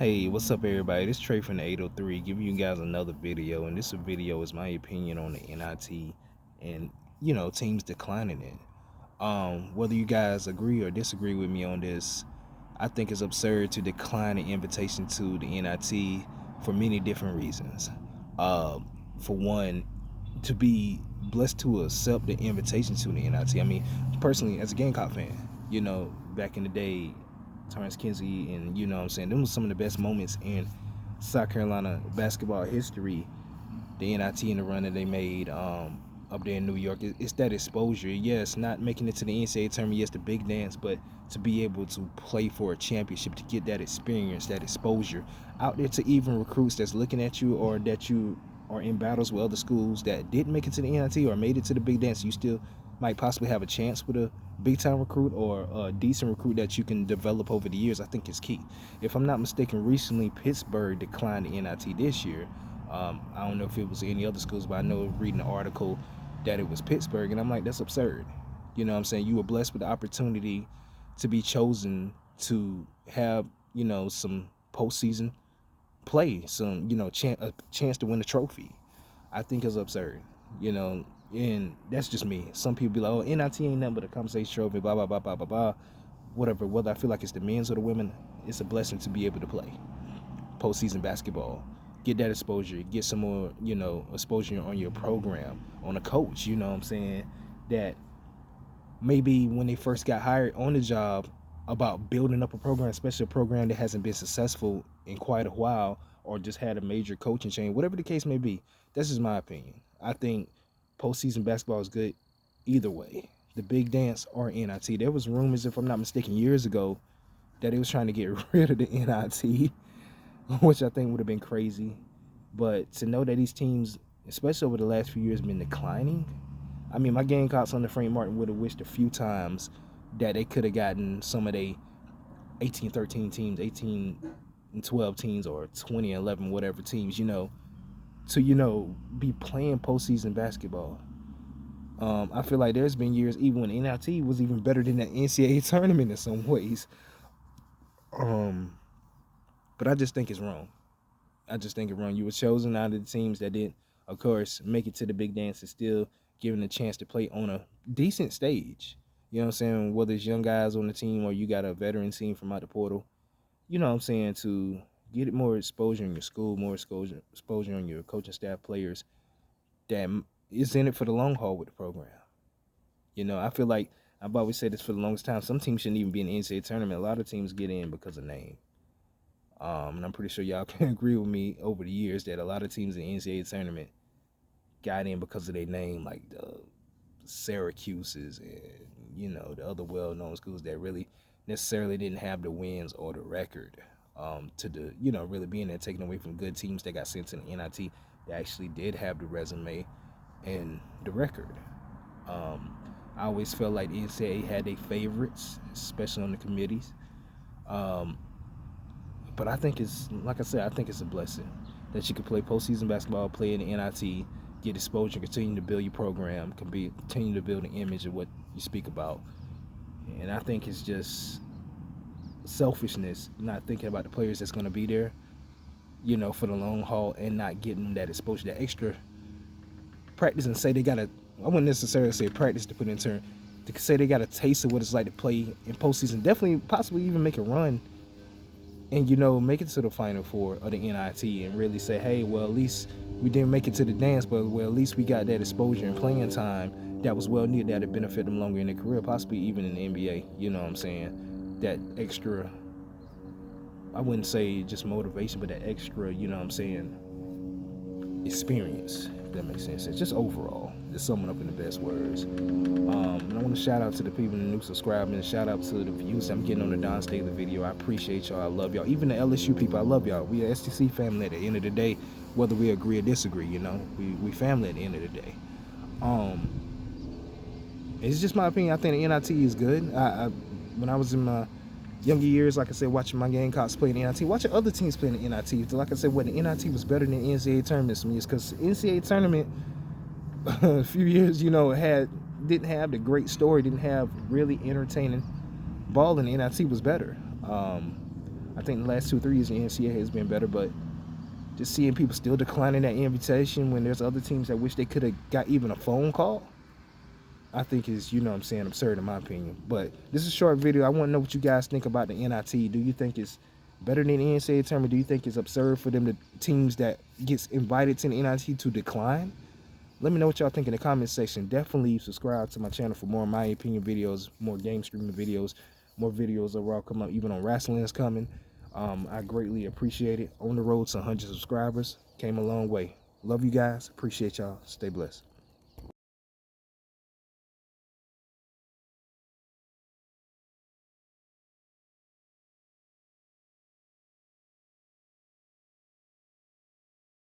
Hey, what's up, everybody? This Trey from the 803 giving you guys another video, and this video is my opinion on the NIT and teams declining it. Whether you guys agree or disagree with me on this, I think it's absurd to decline an invitation to the NIT for many different reasons. For one, to be blessed to accept the invitation to the NIT. I mean, personally, as a Gamecock fan, back in the day, Terrence Kinsey and what I'm saying, them was some of the best moments in South Carolina basketball history. The NIT and the run that they made up there in New York, it's that exposure. Yes, not making it to the NCAA tournament, yes, the big dance, but to be able to play for a championship, to get that experience, that exposure out there to even recruits that's looking at you, or that you are in battles with other schools that didn't make it to the NIT or made it to the big dance, you still might possibly have a chance with a big time recruit or a decent recruit that you can develop over the years. I think is key. If I'm not mistaken, recently Pittsburgh declined the NIT this year. I don't know if it was any other schools, but I know reading the article that it was Pittsburgh, and I'm like, that's absurd. You know what I'm saying? You were blessed with the opportunity to be chosen to have, some postseason play, some, a chance to win a trophy. I think is absurd, and that's just me. Some people be like, oh, NIT ain't nothing but a conversation trophy, blah, blah, blah, blah, blah, blah. Whatever, whether I feel like it's the men's or the women, it's a blessing to be able to play postseason basketball, get that exposure, get some more, exposure on your program, on a coach, you know what I'm saying, that maybe when they first got hired on the job, about building up a program, especially a program that hasn't been successful in quite a while, or just had a major coaching change, whatever the case may be. That's just my opinion. I think postseason basketball is good either way, the big dance or NIT. There was rumors, if I'm not mistaken, years ago that they was trying to get rid of the NIT, which I think would have been crazy. But to know that these teams, especially over the last few years, been declining. I mean, my Gamecocks under Frank Martin would have wished a few times that they could have gotten some of they 18-13 teams, 18-12 teams, or 20-11 whatever teams, to be playing postseason basketball. I feel like there's been years even when NIT was even better than the NCAA tournament in some ways. But I just think it's wrong. I just think it's wrong. You were chosen out of the teams that didn't, of course, make it to the big dance and still given a chance to play on a decent stage. You know what I'm saying? Whether it's young guys on the team or you got a veteran team from out the portal, you know what I'm saying, to get it more exposure in your school, more exposure on your coaching staff, players that is in it for the long haul with the program. I feel like I've always said this for the longest time. Some teams shouldn't even be in the NCAA tournament. A lot of teams get in because of name. And I'm pretty sure y'all can agree with me over the years that a lot of teams in the NCAA tournament got in because of their name, like the Syracuse's and the other well-known schools that really necessarily didn't have the wins or the record to the really being there, taking away from good teams that got sent to the NIT that actually did have the resume and the record. I always felt like the NCAA had their favorites, especially on the committees. But I think it's, like I said, I think it's a blessing that you can play postseason basketball, play in the NIT, get exposure, continue to build your program, continue to build an image of what you speak about. And I think it's just selfishness, not thinking about the players that's going to be there, for the long haul, and not getting them that exposure, that extra practice, and say they got to, I wouldn't necessarily say practice to put in turn, to say they got a taste of what it's like to play in postseason, definitely, possibly even make a run and make it to the Final Four of the NIT and really say, hey, well, at least we didn't make it to the dance, but well, at least we got that exposure and playing time that was well needed, that would benefit them longer in their career, possibly even in the NBA. You know what I'm saying? That extra, I wouldn't say just motivation, but that extra, experience, if that makes sense. It's just overall, just summing up in the best words. And I want to shout out to the people, the new subscribers, and shout out to the views I'm getting on the Don Staley video. I appreciate y'all. I love y'all. Even the LSU people, I love y'all. We are STC family at the end of the day, whether we agree or disagree. We family at the end of the day. It's just my opinion. I think the NIT is good. When I was in my younger years, like I said, watching my Gamecocks play in the NIT, watching other teams play in the NIT. Like I said, the NIT was better than the NCAA tournament some years, because the NCAA tournament a few years, didn't have the great story, didn't have really entertaining ball, and the NIT was better. I think the last 2 3 years the NCAA has been better, but just seeing people still declining that invitation when there's other teams that wish they could have got even a phone call, I think is, you know what I'm saying, absurd in my opinion. But this is a short video. I want to know what you guys think about the NIT. Do you think it's better than the NCAA tournament? Do you think it's absurd for them, the teams that gets invited to the NIT, to decline? Let me know what y'all think in the comment section. Definitely subscribe to my channel for more my opinion videos, more game streaming videos, more videos overall come up, even on wrestling is coming. I greatly appreciate it. On the road to 100 subscribers. Came a long way. Love you guys. Appreciate y'all. Stay blessed.